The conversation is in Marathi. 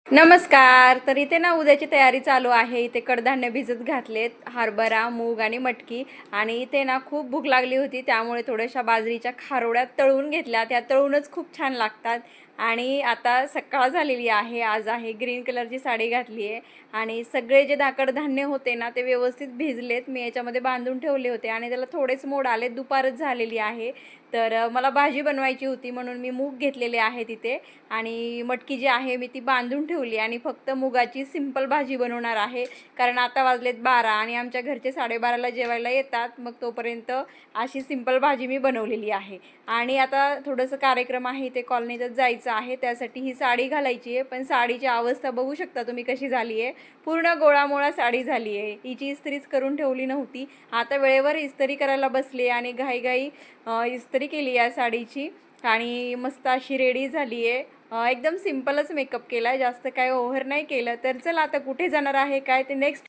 नमस्कार. तर इथे ना उद्याची तयारी चालू आहे. इथे कडधान्य भिजत घातलेत, हरभरा, मूग आणि मटकी. आणि इथे ना खूप भूक लागली होती, त्यामुळे थोड्याशा बाजरीच्या खारोड्या तळून घेतल्या. त्या तळूनच खूप छान लागतात. आणि आता सकाळ झालेली आहे. आज आहे ग्रीन कलरची साडी घातली आहे आणि सगळे जे कडधान्य होते ना ते व्यवस्थित भिजलेत. मी याच्यामध्ये बांधून ठेवले होते आणि त्याला थोडेच मोड आले. दुपारच झालेली आहे. तर मला भाजी बनवायची होती म्हणून मी मूग घेतलेले आहे तिथे. आणि मटकी जी आहे मी ती बांधून ठेवली आणि फक्त मुगाची सिंपल भाजी बनवणार आहे. कारण आता वाजलेत 12 आणि आमच्या घरचे 12:30ला जेवायला येतात. मग तोपर्यंत अशी सिंपल भाजी मी बनवलेली आहे. आणि आता थोडंसं कार्यक्रम आहे ते कॉलनीतच जायचं आहे, त्यासाठी ही साडी घालायची आहे. पण साडीची अवस्था बघू शकता तुम्ही कशी झाली आहे. पूर्ण गोळामोळा साडी झाली आहे. हिची इस्त्रीच करून ठेवली नव्हती. आता वेळेवर इस्त्री करायला बसली आणि घाईघाई इस्त्री केली या साडीची आणि मस्त अशी रेडी झाली आहे. एकदम सिंपलच मेकअप केला आहे, जास्त काय ओव्हर नाही केलं. तर चला आता कुठे जाणार आहे काय ते नेक्स्ट